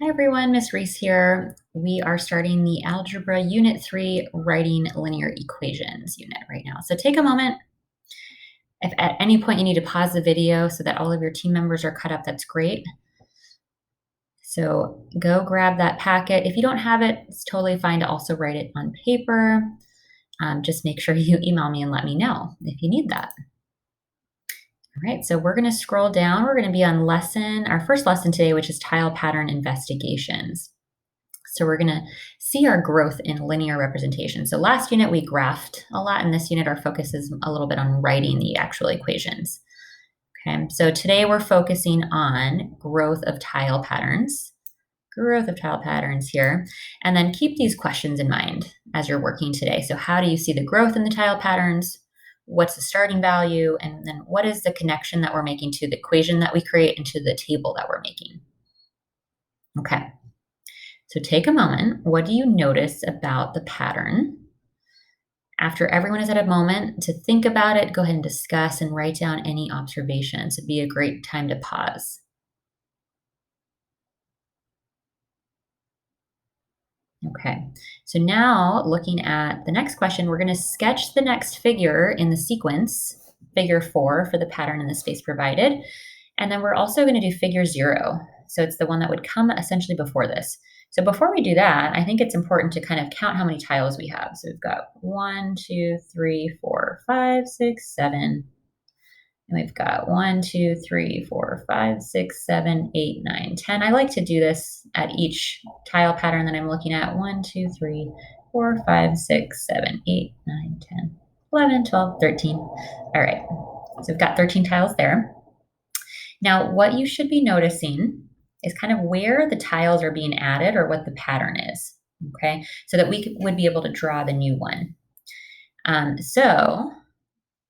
Hi everyone, Miss Reese here. We are starting the Algebra Unit 3 Writing Linear Equations unit right now. So take a moment. If at any point you need to pause the video so that all of your team members are caught up, that's great. So go grab that packet. If you don't have it, it's totally fine to also write it on paper. Just make sure you email me and let me know if you need that. All right, so we're going to scroll down. We're going to be on our first lesson today, which is tile pattern investigations. So we're going to see our growth in linear representation. So last unit we graphed a lot. In this unit, our focus is a little bit on writing the actual equations. Okay, so today we're focusing on growth of tile patterns here. And then keep these questions in mind as you're working today. So how do you see the growth in the tile patterns? What's the starting value? And then what is the connection that we're making to the equation that we create and to the table that we're making? Okay. So take a moment. What do you notice about the pattern? After everyone has had a moment to think about it, go ahead and discuss and write down any observations. It'd be a great time to pause. Okay, so now looking at the next question, we're going to sketch the next figure in the sequence, figure 4 for the pattern in the space provided. And then we're also going to do figure 0. So it's the one that would come essentially before this. So before we do that, I think it's important to kind of count how many tiles we have. So we've got 1, 2, 3, 4, 5, 6, 7. And we've got 1, 2, 3, 4, 5, 6, 7, 8, 9, 10. I like to do this at each tile pattern that I'm looking at. 1, 2, 3, 4, 5, 6, 7, 8, 9, 10, 11, 12, 13. All right, so we've got 13 tiles there. Now, what you should be noticing is kind of where the tiles are being added or what the pattern is, okay? So that we would be able to draw the new one. So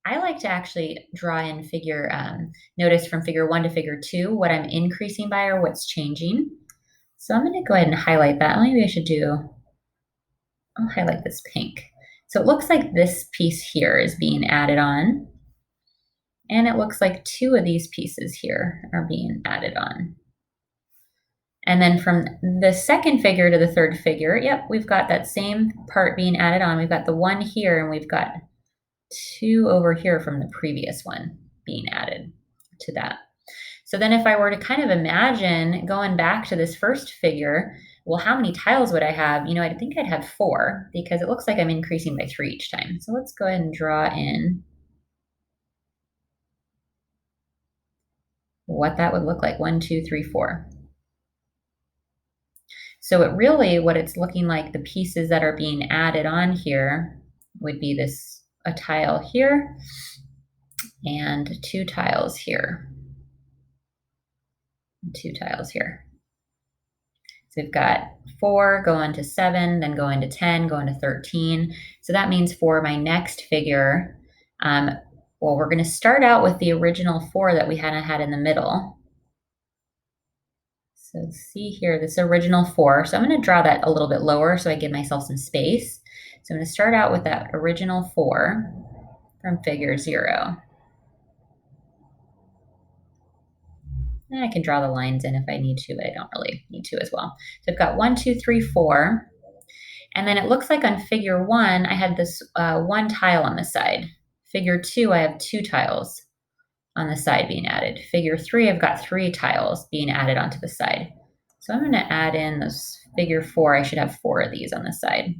I like to actually draw in notice from figure 1 to figure 2, what I'm increasing by or what's changing. So I'm going to go ahead and highlight that. Maybe I'll highlight this pink. So it looks like this piece here is being added on. And it looks like 2 of these pieces here are being added on. And then from the second figure to the third figure, yep, we've got that same part being added on. We've got the 1 here and we've got 2 over here from the previous one being added to that. So then if I were to kind of imagine going back to this first figure, well, how many tiles would I have? I think I'd have 4 because it looks like I'm increasing by 3 each time. So let's go ahead and draw in what that would look like. 1, 2, 3, 4. So what it's looking like, the pieces that are being added on here would be a tile here and 2 tiles here. 2 tiles here. So we've got 4 going to 7, then going to 10, going to 13. So that means for my next figure, we're going to start out with the original 4 that we had in the middle. So see here, this original 4. So I'm going to draw that a little bit lower so I give myself some space. So I'm going to start out with that original 4 from figure 0. And I can draw the lines in if I need to, but I don't really need to as well. So I've got 1, 2, 3, 4. And then it looks like on figure 1, I had this 1 tile on the side. Figure 2, I have 2 tiles on the side being added. Figure 3, I've got 3 tiles being added onto the side. So I'm going to add in this figure 4. I should have 4 of these on the side.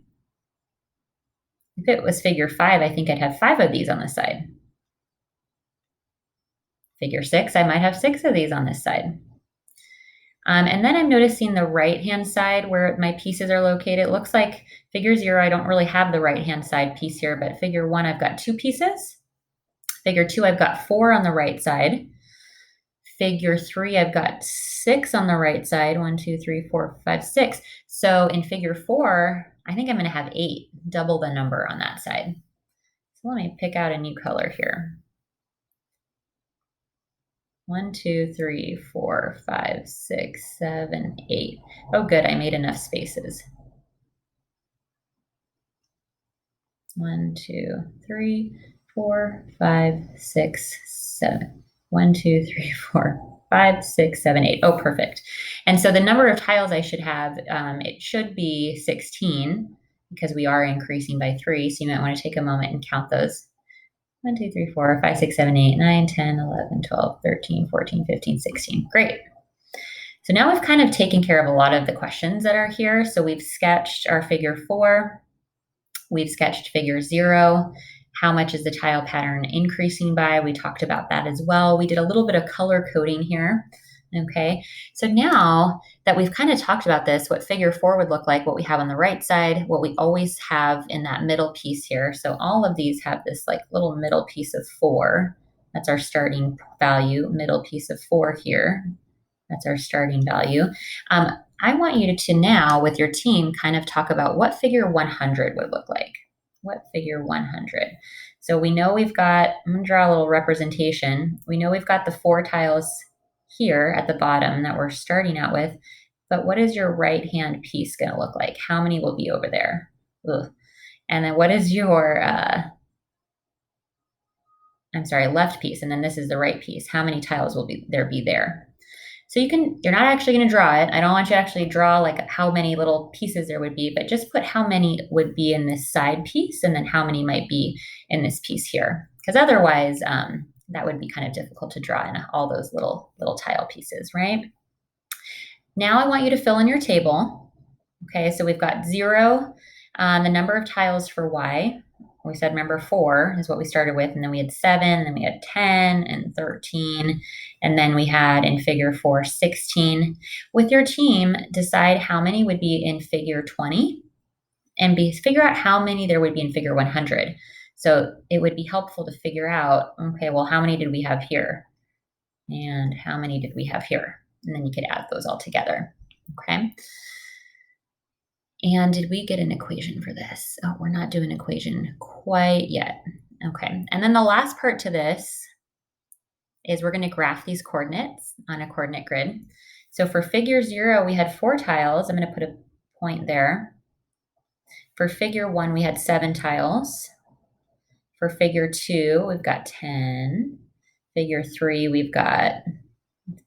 If it was figure 5, I think I'd have 5 of these on the side. Figure 6, I might have 6 of these on this side. And then I'm noticing the right-hand side where my pieces are located. It looks like figure 0, I don't really have the right-hand side piece here, but figure 1, I've got 2 pieces. Figure 2, I've got 4 on the right side. Figure 3, I've got 6 on the right side. 1, 2, 3, 4, 5, 6. So in figure 4, I think I'm going to have 8, double the number on that side. So let me pick out a new color here. 1, 2, 3, 4, 5, 6, 7, 8. Oh, good, I made enough spaces. 1, 2, 3, 4, 5, 6, 7. 1, 2, 3, 4. 5, 6, 7, 8. Oh, perfect. And so the number of tiles I should have, it should be 16 because we are increasing by 3. So you might want to take a moment and count those. 1, 2, 3, 4, 5, 6, 7, 8, 9, 10, 11, 12, 13, 14, 15, 16. Great. So now we've kind of taken care of a lot of the questions that are here. So we've sketched our figure 4. We've sketched figure 0. How much is the tile pattern increasing by? We talked about that as well. We did a little bit of color coding here. Okay, so now that we've kind of talked about this, what figure 4 would look like, what we have on the right side, what we always have in that middle piece here. So all of these have this like little middle piece of 4. That's our starting value, middle piece of 4 here. That's our starting value. I want you to now, with your team, kind of talk about what figure 100 would look like. What figure 100? So we know we've got, I'm going to draw a little representation. We know we've got the 4 tiles here at the bottom that we're starting out with, but what is your right-hand piece going to look like? How many will be over there? Ugh. And then what is your, left piece, and then this is the right piece. How many tiles will be there? So you're not actually going to draw it. I don't want you to actually draw like how many little pieces there would be, but just put how many would be in this side piece and then how many might be in this piece here. Because otherwise, that would be kind of difficult to draw in all those little tile pieces, right? Now I want you to fill in your table. Okay, so we've got 0, the number of tiles for Y. We said, remember, 4 is what we started with, and then we had 7, and then we had 10 and 13, and then we had in figure 4, 16. With your team, decide how many would be in figure 20 and figure out how many there would be in figure 100. So it would be helpful to figure out, okay, well, how many did we have here? And how many did we have here? And then you could add those all together, okay? And did we get an equation for this? Oh, we're not doing an equation quite yet. Okay, and then the last part to this is we're going to graph these coordinates on a coordinate grid. So for figure 0, we had 4 tiles. I'm going to put a point there. For figure 1, we had 7 tiles. For figure 2, we've got 10. Figure 3, we've got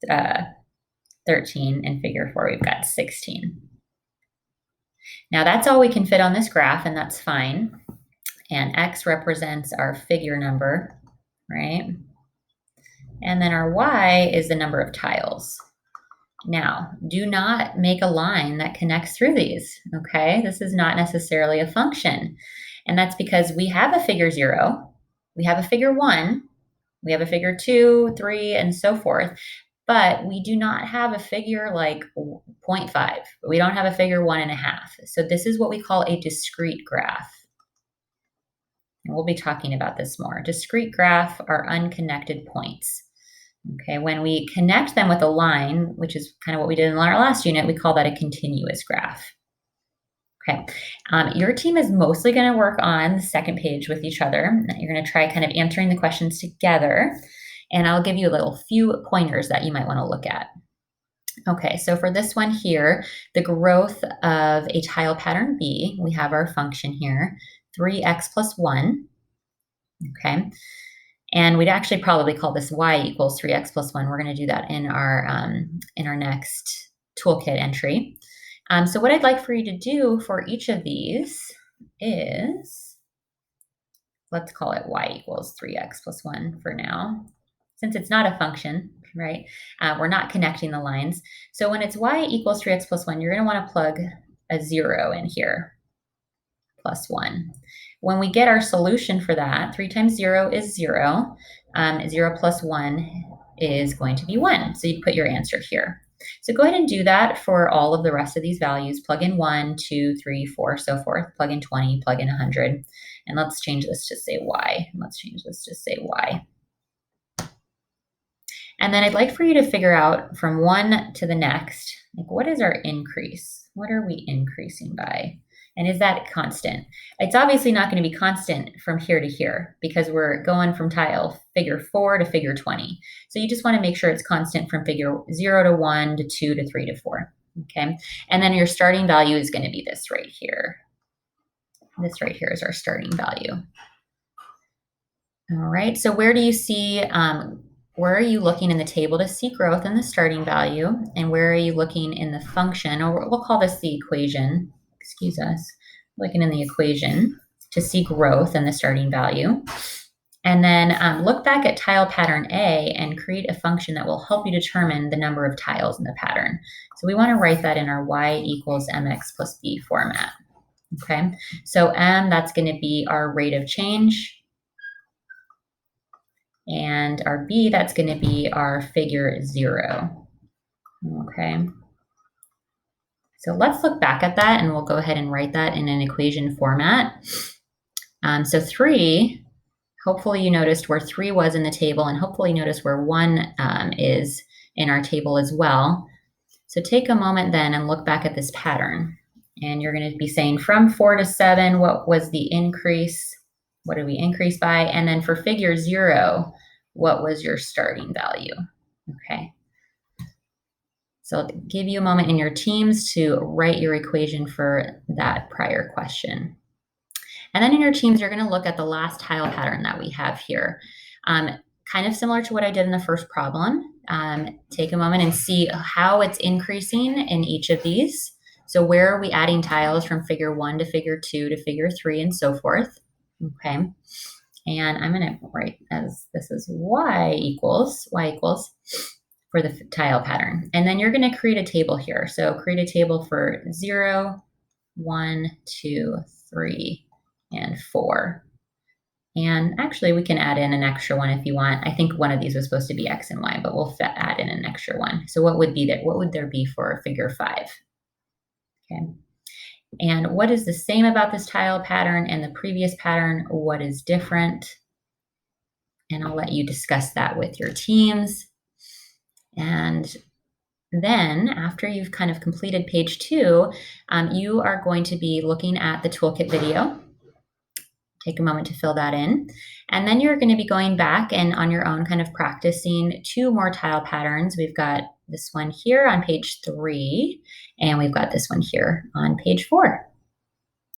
13. And figure 4, we've got 16. Now that's all we can fit on this graph, and that's fine. And X represents our figure number, right? And then our Y is the number of tiles. Now, do not make a line that connects through these, okay? This is not necessarily a function. And that's because we have a figure 0, we have a figure 1, we have a figure 2, 3, and so forth. But we do not have a figure like 0.5. We don't have a figure 1.5. So this is what we call a discrete graph. And we'll be talking about this more. Discrete graph are unconnected points. Okay, when we connect them with a line, which is kind of what we did in our last unit, we call that a continuous graph. Okay, your team is mostly going to work on the second page with each other. You're going to try kind of answering the questions together. And I'll give you a little few pointers that you might want to look at. Okay, so for this one here, the growth of a tile pattern B, we have our function here, 3x plus 1. Okay, and we'd actually probably call this y equals 3x plus 1. We're going to do that in our next toolkit entry. So what I'd like for you to do for each of these is, let's call it y equals 3x plus 1 for now. Since it's not a function, right, we're not connecting the lines. So when it's y equals 3x plus 1, you're going to want to plug a 0 in here, plus 1. When we get our solution for that, 3 times 0 is 0. 0 plus 1 is going to be 1. So you put your answer here. So go ahead and do that for all of the rest of these values. Plug in 1, 2, 3, 4, so forth. Plug in 20, plug in 100. And let's change this to say y. Let's change this to say y. And then I'd like for you to figure out from one to the next, like, what is our increase? What are we increasing by? And is that constant? It's obviously not going to be constant from here to here because we're going from tile figure 4 to figure 20. So you just want to make sure it's constant from figure 0 to 1 to 2 to 3 to 4. Okay. And then your starting value is going to be this right here. This right here is our starting value. All right. So where do you see where are you looking in the table to see growth in the starting value? And where are you looking in the function, or we'll call this the equation, excuse us, looking in the equation to see growth in the starting value. And then look back at tile pattern A and create a function that will help you determine the number of tiles in the pattern. So we want to write that in our y equals mx plus b format. Okay, so m, that's going to be our rate of change. And our b, that's going to be our figure 0. Okay, so let's look back at that and we'll go ahead and write that in an equation format. So 3, hopefully you noticed where 3 was in the table, and hopefully you noticed where 1 is in our table as well. So take a moment then and look back at this pattern. And you're going to be saying from 4 to 7, what was the increase? What did we increase by? And then for figure 0, what was your starting value? Okay. So I'll give you a moment in your teams to write your equation for that prior question. And then in your teams, you're going to look at the last tile pattern that we have here. Kind of similar to what I did in the first problem. Take a moment and see how it's increasing in each of these. So where are we adding tiles from figure 1 to figure 2 to figure 3 and so forth. Okay. And I'm going to write as this is y equals for the tile pattern. And then you're going to create a table here. So create a table for 0, 1, 2, 3, and 4. And actually, we can add in an extra one if you want. I think one of these was supposed to be x and y, but we'll add in an extra one. So what would be there? What would there be for figure 5? Okay. And what is the same about this tile pattern and the previous pattern? What is different? And I'll let you discuss that with your teams. And then after you've kind of completed page 2, you are going to be looking at the toolkit video. Take a moment to fill that in. And then you're going to be going back and on your own kind of practicing 2 more tile patterns. We've got this one here on page 3, and we've got this one here on page 4.